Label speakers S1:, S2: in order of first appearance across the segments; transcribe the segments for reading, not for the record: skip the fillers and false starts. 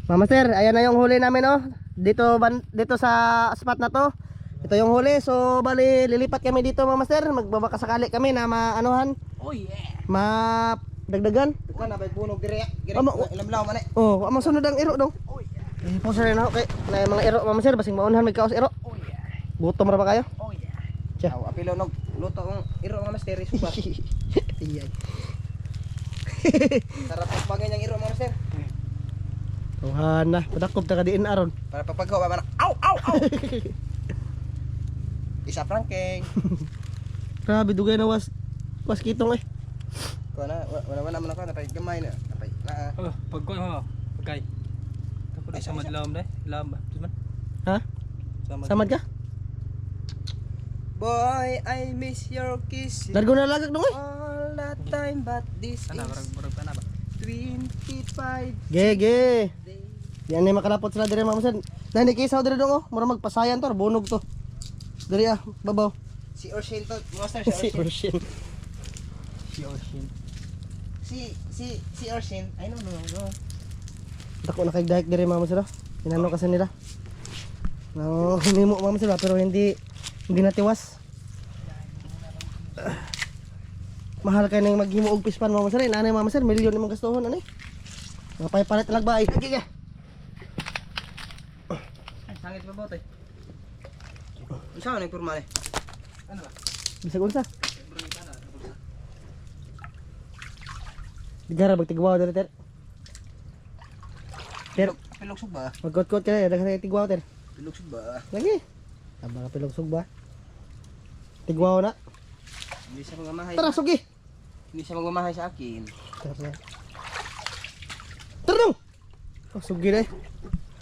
S1: Mama sir, ayan na yung huli namin oh. Dito sa spot na to. Ito yung huli. So bali lilipat kami dito Mama sir. Magbabaka sakali kami na maanuhan.
S2: Oh yeah.
S1: Madagdagan.
S2: Bukan na bay bunog dire. Ilam law man eh.
S1: Oh, amang sunod ang iro dong.
S2: Oh yeah.
S1: Po sir na okay. Na mga iro Mama sir, basing maunhan may kaos iro.
S2: Oh yeah.
S1: Gutom ra ba kayo?
S2: Oh yeah.
S1: Tiya.
S2: Aw apilo nog luto ang iro mga master suba.
S1: Iyay.
S2: Sarap ang bagay niyang iro mga master.
S1: Tuhan na, padakop ta kadiin aron.
S2: Para papagawa man. Aw aw aw. Isa pranking.
S1: Grabe dugay na was kitong eh.
S2: Ko na wala man ako na pay gamay na. Napay na.
S3: Oh, pagkoy mo. Pagkay. Tapos
S2: Ay,
S3: samad lam dai. Lam ba? Tuman.
S1: Ha? Samad ka?
S2: Boy, I miss your kiss.
S1: Largo na lagak dong eh.
S2: All that time but this
S3: Ana
S2: is
S3: barag ana ba?
S2: 25
S1: Gege.
S2: days.
S1: Yan ay makalapot sila dire Mama sir. Nani kisaw dire dong oh. Mura magpasayan to, bunog to. Diri ah, babaw.
S2: Si Orshin to, master
S1: Si
S2: si Orshin.
S1: Orshin.
S3: Si Ocean.
S2: Si Orshin. I don't know.
S1: Dako na kay dahik dire Mama sir. Inano kasi nila. No, hinimo Mama sir pero hindi natiwas. Mahal kay nang maghimo og pispan Mama sir. Nanay Mama sir, milyon imong gastuhon ani. Mapay palit lag ba ay. Gige.
S2: Sangit pa bote. Isa na pormal eh.
S3: Ano ba?
S1: Bisag unsa? Digara bagtigwaw dire ter. Ter,
S2: Pilog suba.
S1: magkot-kot ka na daghang tigwaw ter.
S2: Pilog suba.
S1: Lagi. Tama ka pilog sugba. Tigwaw na.
S2: Hindi siya magmamahay.
S1: Tara sugi.
S2: Hindi siya magmamahay sa akin.
S1: Tara. Tara dong. Oh, sugi na eh.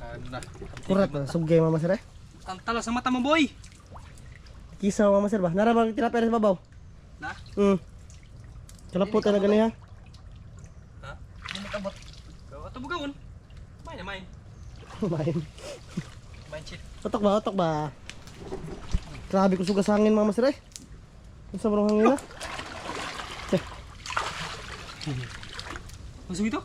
S3: Ana.
S1: Kurat na sugi Mama sir eh.
S3: Ang tala sa mata mo boy.
S1: Kisaw Mama sir ba? Nara bang tinapere sa babaw?
S3: Na?
S1: Kalapot na gani ha.
S3: Ha? Ano kabot? Gawa to bugawon. May na may.
S1: Main.
S3: May chip.
S1: Otok ba? Otok ba? Grabe ko sugas hangin Mama sir eh. Ang sabrong hangin na.
S3: Masuk itu?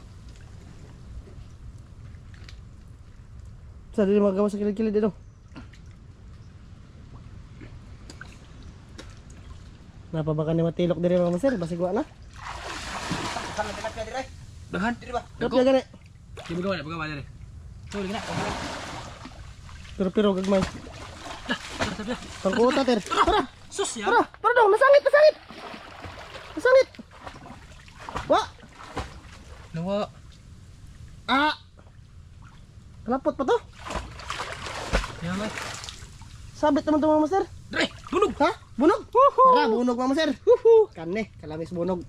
S1: Sa dili magawa sa kilid-kilid dito. Napabaka ni matilok diri Mama sir, basig wa na.
S2: Saan na tinapya dire?
S3: Dahan.
S2: Dire ba?
S1: Kapya gani.
S3: Di bagawa dari. Tuh, gina.
S1: Pero gagmay.
S3: Dah.
S1: Pangkuta ter. Tara,
S3: Sus ya.
S1: tara dong, masangit. Masangit. Wa.
S3: Nawa.
S1: Ah. Kalapot pa to.
S3: Ya, may.
S1: Sabit naman to Mama sir.
S3: Dre, bunog.
S1: Ha? Bunog? Tara, bunog Mama sir. Kane, kalamis bunog.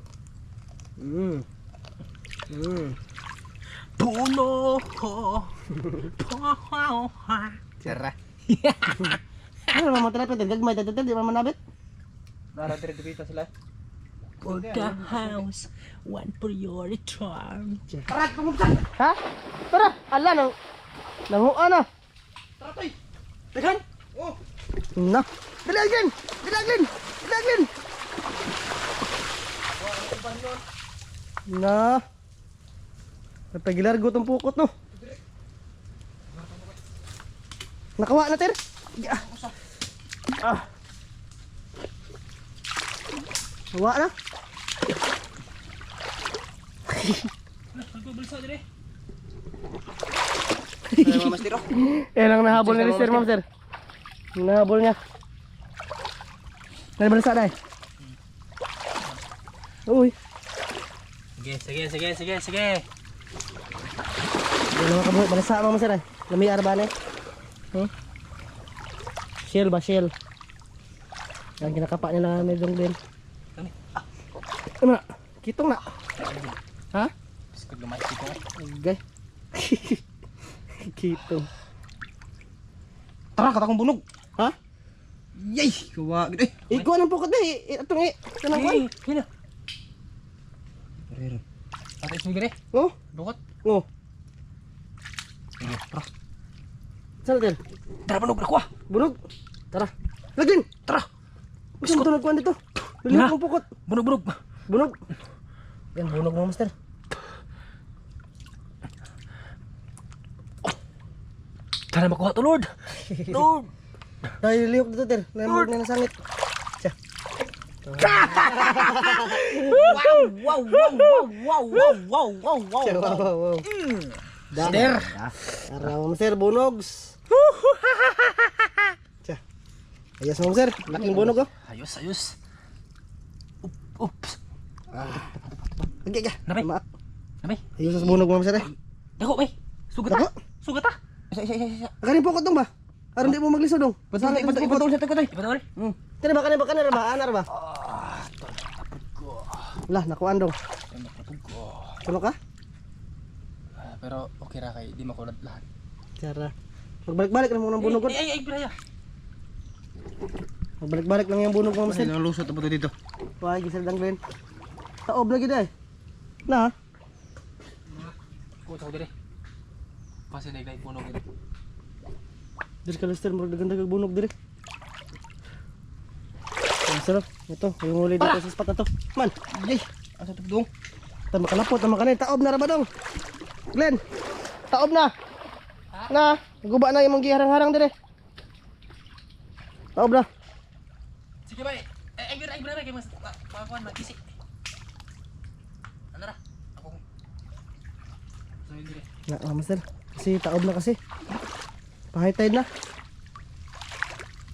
S3: Bunog.
S2: Sira.
S1: Ano naman tinapit? Gagmay, di man manabit.
S2: Nara dire dito sila.
S3: For the house, one for your charm.
S2: Tara, kumubsan.
S1: Ha? Tara, ala nang nanguha na.
S2: Tara toy.
S1: Daghan.
S2: Oh.
S1: Na. Dilagin. Na. Napagilar gutong pukot no. Nakawa na ter. Nawa na.
S3: Aku berusaha deh.
S2: Ano mas tiro?
S1: Lang nahabol ni Sir Ma'am sir. Nahabol niya. Nalibalasa dai. Uy.
S3: Sige.
S1: Hindi naman kabuhi. Balasa Ma'am sir ay. Lami arba na eh. Shell ba? Shell. Ang kinakapa nila ni Dong Ben. Ano? Kitong na. Ha?
S3: Biskut lumay siko.
S1: Agay. Kitong.
S2: Tara, katakong bunog.
S1: Ha?
S2: Yay! Kuha gid eh.
S1: Ikaw anong pukot na eh. Itong eh. Kanang kwan.
S3: Hina.
S2: Rero.
S3: Ate sini gede.
S1: Oh.
S3: Dukot.
S1: Oh.
S2: Sige, tara.
S1: Saan natin?
S2: Tara bunog ako ah.
S1: Bunog. Tara. Lagin.
S2: Tara.
S1: Gusto mo ito nagkuhan dito. Lilihat mong pukot.
S2: Bunog.
S1: Bunog. Yan, bunog mo, master.
S3: Sana makuha to, Lord. Lord.
S1: Dahil lihok dito, Ter. Lamog na nasangit. Siya. Siya, wow.
S3: Master.
S1: Araw mo, sir, bunogs. Siya. Ayos mo, sir. Laking bunog, oh.
S3: Ayos, ayos. Oops.
S1: Lagi ka.
S3: Namay.
S1: Maak.
S3: Namay.
S1: Ayos sa bunog mo, sir, eh.
S3: Dako, may. Sugat
S1: Dako?
S3: ah. Sugat ah. Isa.
S1: Akanin po ko itong ba? Aron di mo maglisod, dong. Sangit mo sa pukot.
S3: Ipadol.
S1: Kani ba? Anar ba? Lah, nakuan, dong. Kuno ka?
S3: Pero okay ra kay di makulat lahat.
S1: Cara. Magbalik-balik lang mo ng bunog, oh.
S3: Ay, braya.
S1: Magbalik-balik lang yung bunog mo, sir.
S3: Nang lusot pa to dito.
S1: Wah, gisal dang Glenn. Taob lagi dai. Na,
S3: Ko ta dire. Pasi na igay puno gid.
S1: dir ka lister mo ganda kag bunog dire. Ang sarap. Ito, yung huli dito sa spot na to. Man, yay.
S3: Asa to dong?
S1: Tan makalapot na makanin. Taob na ra ba dong? Glenn. Taob na. Na, guba na yung mga giharang-harang dire. Taob na.
S3: Sige bay. Ay braya kay mas pakuan magkisi. Ano ra? Ako. So dire.
S1: Na, master. Kasi taob na kasi. Pa-high tide na.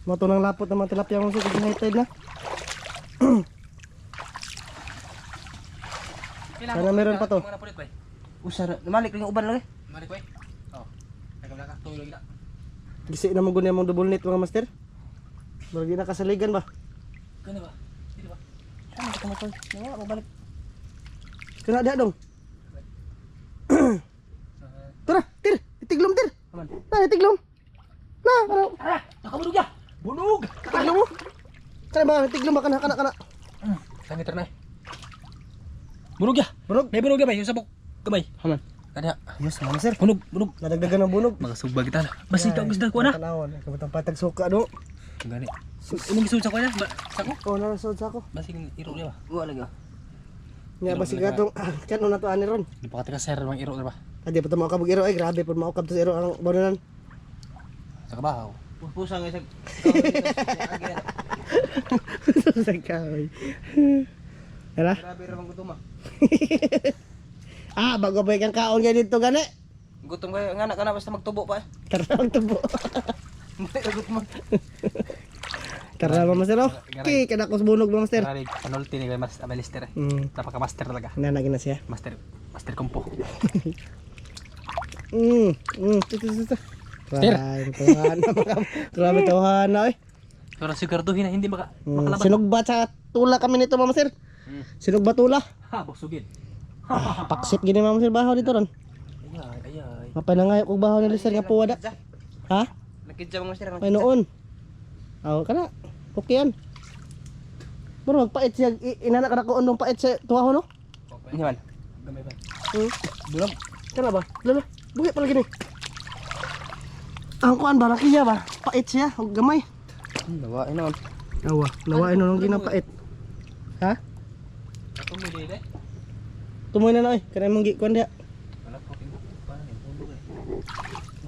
S1: Mato ng lapot ng mga tilapia mo kasi high tide na. Sana meron pa to.
S3: Mga napulit bay.
S2: Usara, namalik lang yung uban lagi.
S3: Malik bay. Oh. Tagam lang ka. Tuloy lagi na.
S1: Gisi na mo guni mong double knit mga master. Bargi na kasaligan ba?
S3: Kano ba? Dili ba?
S2: Ano ka mo to? Wala mabalik.
S1: Kena ada dong. Tara, tir, itiglom tir.
S2: Aman.
S1: Na, itiglom. Na, ano?
S3: Tara, nakabunog ya. Bunog.
S1: Itiglom mo. Kana ba, itiglom ba kana.
S3: Sangit na. Bunog ya.
S1: Bunog.
S3: May bunog ya bay, yung sabok. Kamay.
S2: Aman.
S3: Kada.
S1: Yes, mga sir.
S3: Bunog.
S1: Nadagdagan ng bunog.
S3: Mga subag kita na. Basi ka isda ko na.
S1: Tanawan, kabutang patag suka do.
S3: Gani. Umong gisud sa ko na. Sako.
S1: Oh, narasod sa ako.
S3: Basi iro niya ba?
S2: Wala lagi.
S1: Nga ba si gatong kan na to ani ron.
S3: Di pa ka sir mang iro ba?
S1: Adi pa to mao kabog iro ay grabe pud mao kab to iro ang bonanan.
S3: Sa kabahaw.
S2: Pusang isag.
S1: Sa kahoy. Hala?
S2: Grabe ra mang gutom ah.
S1: Ah, bago ba kang kaon kay dito gani?
S2: Gutom kayo nga anak ka na basta magtubo pa.
S1: Tarang tubo.
S2: Gutom.
S1: Tara, master oh. Okay, kada ko sa bunog mo master.
S3: Karari panulti ni mas Abelister. Napaka master talaga.
S1: Nanagin na siya.
S3: Master kompo.
S1: Ito. Grabe tuhan na eh.
S3: Pero siguraduhin na hindi makalaban.
S1: Sinugba sa tula kami nito mama sir. Sinugba tula.
S3: Ha, busugin.
S1: Paksit gini mama sir bahaw dito ron.
S3: Ayay.
S1: Mapanangay og bahaw ni sir nga puwada. Ha?
S2: Nakidja mo sir.
S1: Ay noon. Aw kana. Okay yan. Bro, magpait siya. Inana ka na ko undong pait sa tuwaho no?
S2: Ini man.
S3: Gamay ba?
S1: Bulag. Kana ba? Lalo. Buhi pala gini. Ang kuan ba siya ba? Pait siya, og gamay.
S2: Dawa ina.
S1: Awa, nawain nung ginapait. Ha?
S3: Ako mo dili.
S1: Tumoy na na oy, kanay mong gi kuan dia.
S3: Wala ko tingko. Paano ni pundo eh.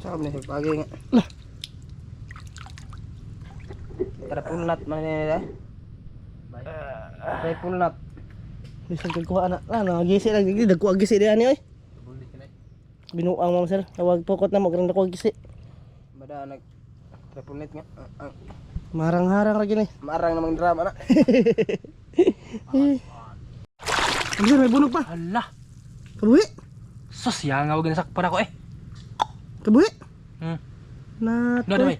S2: Sa kami ni pagi nga.
S1: Lah.
S2: Tara punlat man ni dai. Tara punlat.
S1: Bisan kay kuha na. Ah, nagisi lang digdi dagko agisi di ani oy.
S3: Bulit kinay.
S1: Binuang mo sir. Tawag pokot na mo kang dagko agisi.
S2: Bada nag tara punlat nga.
S1: Marang-harang ra gini.
S2: Marang namang drama na.
S1: Ano sir, may bunog pa.
S3: Hala.
S1: Kabuhi.
S3: Sus, yang ako ginasakpan ako eh.
S1: Kabuhi.
S3: Hmm.
S1: Na
S3: Ano may?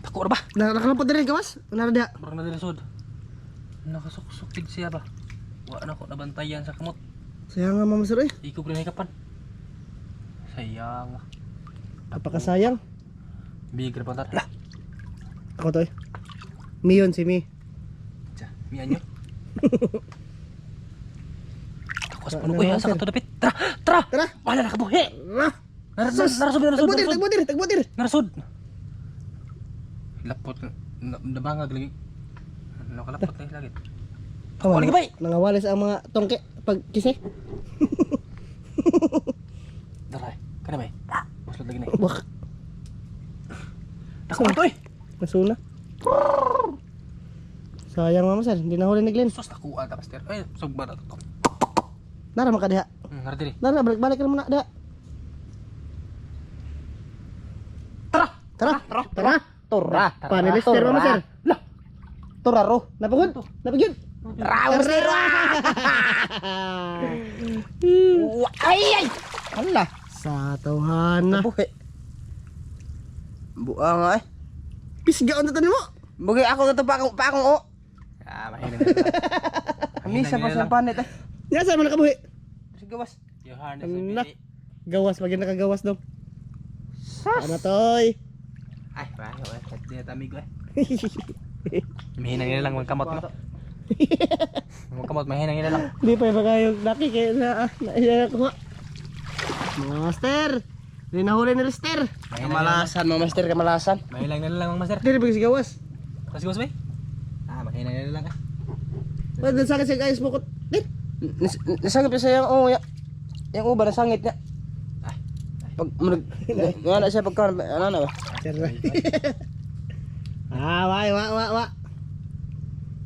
S3: Tako ra ba?
S1: Nakalapot din kawas. Nara dia.
S3: Murag na dilisod. Nakasuksukid siya ba? Wa na ko nabantayan sa kamot.
S1: Sayang nga mama sir oy.
S3: Ikaw rin kapan. Sayang.
S1: Apakasayang.
S3: Bigre pa tar. Lah.
S1: Ako to oy. Miyon si Mi.
S3: Tiya, miyan nyo. Takos
S1: Ano
S3: puno ko
S1: naman,
S3: sa
S1: sir?
S3: kanto dapit. Tara!
S1: Tara.
S3: Wala na kabuhi!
S1: Ah!
S3: Narasod!
S1: Tagbutir.
S3: Narasod! Lapot. Nabangag lagi. Nakalapot na lagi.
S1: Oh,
S3: Lagi bay!
S1: nangawalis ang mga tongke pag kisi.
S3: Daray. Kana bay. Maslod lagi na.
S1: Wah.
S3: Ito eh.
S1: Nasuna. Sayang mama sir, hindi nahuli ni Glenn.
S3: Sus nakuha ta master. Ay, sugba na to.
S1: Nara makadiha.
S3: Ngarti ni.
S1: Nara balik ka muna diha. Tara. Tora. Panelister mama sir.
S3: Lah.
S1: Toraro. Napagod. Napagod.
S3: Raos ni
S1: Ay. Hala. Sa tawhana.
S2: Buhi. Buang ay.
S1: Pisgaon na mo.
S2: Bugi ako ito pa akong o.
S3: Ah, mahina na.
S2: Hamisa pa sa panit eh.
S1: Nya sa man nakabuhi.
S2: Sige was.
S3: Yohanes
S1: Anak.
S3: Bini.
S1: Gawas pag nakagawas dong. Ano toy?
S3: Ay, bayo eh. Hindi na tamigo eh. Mahina nila lang magkamot no. Magkamot, mahina nila lang.
S1: Di pa ba kayo laki kaya na kuha. Master. Di nahuli ni Lister.
S2: Kamalasan mo master, kamalasan.
S3: Mahina nila lang master.
S1: Dili ba si gawas?
S3: Kasi gusto ba? Ah, mahina nila lang ah.
S1: Wala sa akin sa guys bukot. Di.
S2: Nasangit pa sa yung uba nasangit niya.
S3: Ay.
S2: Pag wala siya pagka ano na ba?
S1: Wa.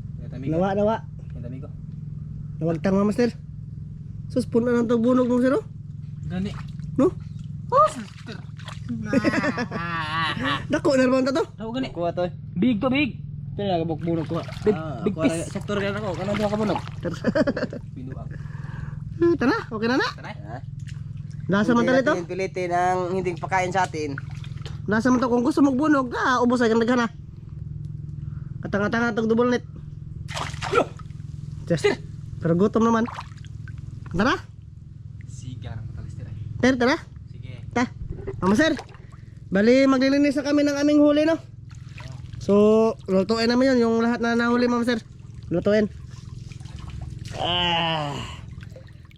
S3: Hindi na tamigo.
S1: Nawa.
S3: Hindi na tamigo.
S1: Nawagtang mga master. Sus puno nang tong bunog mo sir.
S3: Gani.
S1: No?
S3: Oh, sister.
S1: Dako na naman to.
S3: Daw gani.
S2: Kuha to.
S3: Big to big.
S2: Tila ka bunog kuha.
S3: Big piece.
S2: Sektor ka ako, kana diha ka bunog.
S3: Binuang.
S1: Tara, okay na na.
S3: Tanay.
S1: Nasa man tali to?
S2: Pilitin ang hindi pakain sa atin.
S1: Nasa man to kung gusto magbunog, ubos ay kang daghana. Katanga-tanga tong double net. Just. Pero gutom naman. Tara.
S3: Sige lang matalistir ay.
S1: Tara.
S3: Sige.
S1: Ta. Mama sir. Bali maglilinis na kami ng aming huli no. So, lutuin namin yun, yung lahat na nahuli mama sir. Lutuin.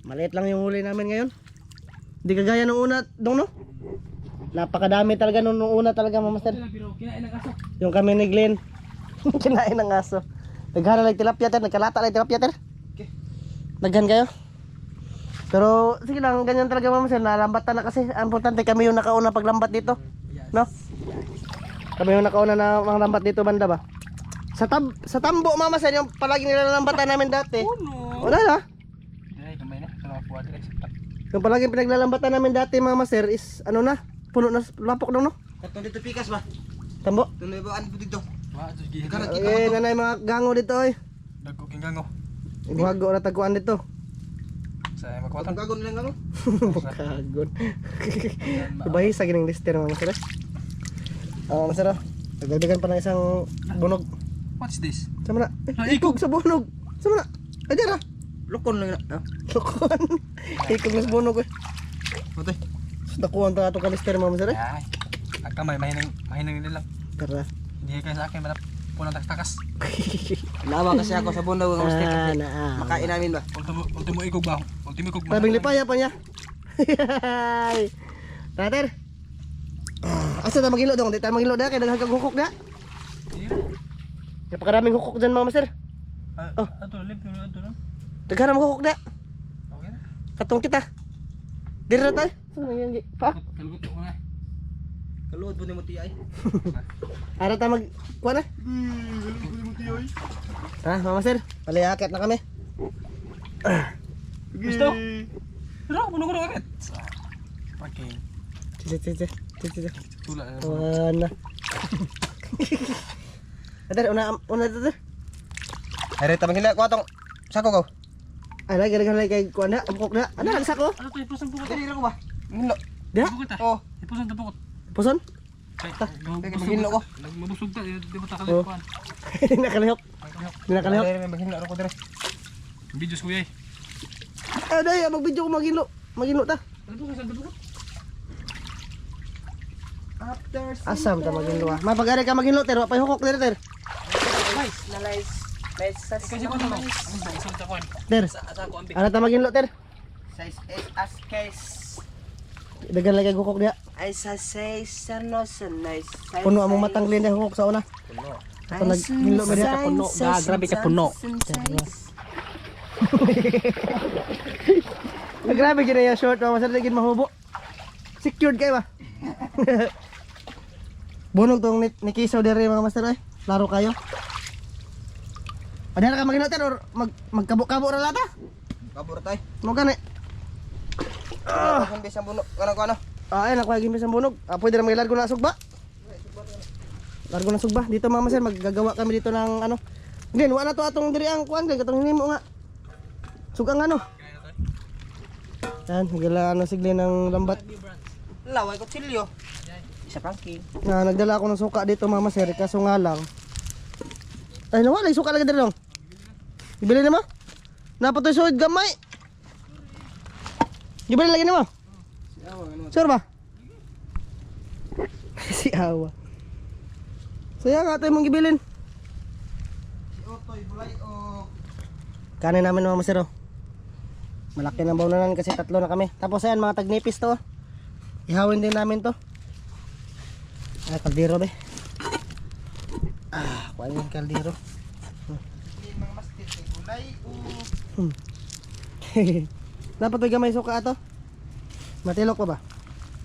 S1: Maliit lang yung huli namin ngayon. Hindi kagaya nung una, dong no? Napakadami talaga nung una talaga mama sir.
S3: Pero kinain ng aso.
S1: Yung kami ni Glenn. Kinain ng aso. Naghanap lang tilapia ter, nagkalata lang tilapia ter.
S3: Okay.
S1: Naghan kayo. Pero sige lang, ganyan talaga mama sir, nalambatan na kasi. Ang importante kami yung nakauna paglambat dito. No? Kami yung nakauna na mga lambat dito banda ba? Sa tambo mama sir, yung palagi nilalambatan namin dati.
S3: Oh no.
S1: Wala na.
S3: Ay, kamay na. Sama po dire sa.
S1: Yung palagi pinaglalambatan namin dati mama sir is ano na, puno na lapok daw no?
S2: Katong dito pikas ba?
S1: Tambo.
S2: Tunoy ba ano dito?
S3: Wa sus gi.
S1: Nanay mga gango dito oy.
S3: Dagko king gango.
S1: Iwago na tagkuan dito.
S3: Sa makwatan.
S2: Ang gagon lang ano?
S1: Kagon. Ibahi sa gining lister mama sir. Masara. Nagdagdagan pa ng isang bunog.
S3: What's this?
S1: Sama na. Ikog sa bunog. Sama na. Ay dira.
S2: Lokon lang na.
S1: Lokon. Ikog na sa bunog eh.
S2: Otoy.
S1: Dakuan ta ato ka lister mama sir.
S3: Ay. Ang kamay mahinang nila lang.
S1: Tara.
S3: Hindi kayo sa akin manap punang takas.
S2: Nawa kasi ako sa bundok ng master.
S1: Naa.
S2: Makain namin ba?
S3: Ultimo ikog ba? Ultimo ikog.
S1: Tabing lipaya pa niya. Tater. Asa ta magilo dong? Di ta magilo da kay daghang kag hukok da. Napakaraming hukok dyan mama sir.
S3: Oh, ato lip ato no.
S1: Daghan ang hukok da.
S3: Okay na.
S1: Katong kita. Diri na tayo. Saan yan gi? Pa?
S3: Kalgot ko na.
S2: Kaluod po ni mo tiyay.
S1: Ara ta mag kuha na. Ha, mama sir. Paliakat na kami.
S3: Gusto? Pero puno ko agad. Okay.
S1: Sige.
S3: Tula na.
S1: Ana. Tater, una tater.
S2: Are ta manghila ko atong sako ko.
S1: Ay, lagi kay kuha na. Ang hukok na. Ano, nagsako?
S3: Ano to ipusan po ko?
S2: Dili ra ko ba? Ngilo.
S1: Da?
S3: Bukot ah.
S2: Oh,
S3: Ipusan to bukot.
S1: Puson?
S2: kay maghilo ko.
S3: Mabusog ta, di ba ta
S1: Oh.
S3: kalikuan?
S1: Hindi nakalihok. Hindi nakalihok.
S2: Are maghilo ko dire.
S3: Videos ko yay.
S1: Ah, dai, mag-video ko magilo. Magilo ta.
S3: Ano to sa bukot?
S2: After
S1: Asam ta magilo ah. Mapag-ari ka magilo ter, wa pa hukok ter ter.
S2: nice
S3: Kasi ko to. Ang bangsul ta kwan.
S1: Ter.
S3: Sa ko ambi.
S1: Ano ta magilo ter?
S2: size as case.
S1: Dagan lagi ang hukok dia.
S2: Ay sa size no so nice.
S1: Puno among matang linde hukok sa una. Ito naghilo ba dia?
S3: Puno. Grabe ka puno.
S1: Grabe gina yung short, mama sir, gin mahubo. Secured kayo ba? Bunog tong ni Kisaw diri mga master eh. Laro kayo. Padahal ka maginotin or magkabo-kabo ra lata.
S3: Kabur tay.
S1: Mo gani.
S3: Hindi sa buno. Ano?
S1: Ay nak gimbis ang bunog. Pwede na maglargo na sugba. Largo na sugba. Dito mga master maggagawa kami dito ng ano. Glen, wala to atong diri ang kuan Glen katong hinimo nga. Sugang ano. Yan, nagdala ano sigli ng lambat.
S3: Laway ko silyo. Isa pangking.
S1: Nagdala ako ng suka dito mga master kaso nga lang. Ay nawala yung suka lagi diri dong. Ibili na mo? Napatoy suod gamay. Ibili lagi na mo? Sure ba? Si Awa. Saya nga tayo mong gibilin.
S3: Si Otoy bulay o
S1: Kanin namin mga master oh. Malaki ng baunanan kasi tatlo na kami. Tapos ayan mga tagnipis to oh. Ihawin din namin to. Ay kaldero be. Kuha yung kaldero.
S3: mga mastit bulay o
S1: Dapat may gamay suka ato. Matilok pa ba?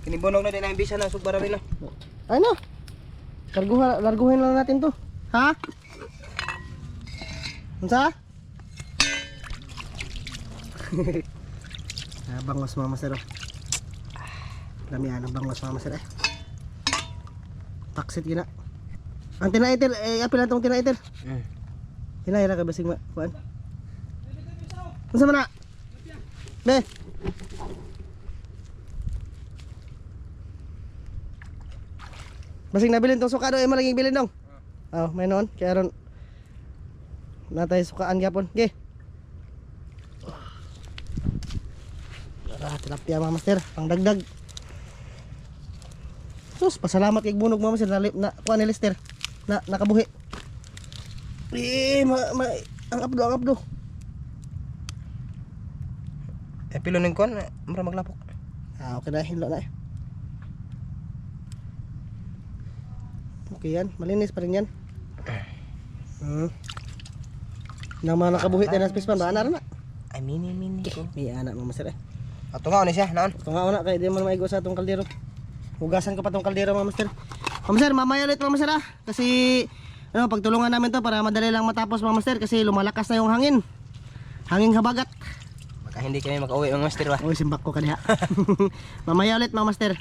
S3: kinibunog na din ang bisa ng sugbara rin.
S1: Ano? Larguhin lang natin to. Ha? Unsa? Bangos mga master oh. Damihan ang bangos mga master eh. Taksit gina. Ang tinaitil, apil na itong tinaitil. Tinahira ka basig kuan. Unsa man na? Be. Basig nabilin tong suka do, malaging bilin dong. Oh, may noon. Kaya ron natay sukaan gyapon. Ge. Tilapia mga master, pangdagdag. Sus, pasalamat kay bunog mga master na kuha ni Lester na nakabuhi. Ang abdo.
S3: Pilo ning kon, mura maglapok.
S1: Okay na, hinlo na eh. Okay yan, malinis pa rin yan. Nang mga nakabuhi tayo na spispan, ba anak na?
S3: Ay mini ko.
S1: May anak mga master eh.
S3: Ato nga ni siya, naon?
S1: Ito nga una, kaya di mo na maigo sa itong kaldero. Hugasan ko pa itong kaldero mga master. Mga master, mamaya ulit mga master ah. Kasi, ano, pagtulungan namin to para madali lang matapos mga master. Kasi lumalakas na yung hangin. Hangin habagat.
S3: Baka hindi kami makauwi mga master ba?
S1: Uy, simbak ko kaniha. Mamaya ulit mga master.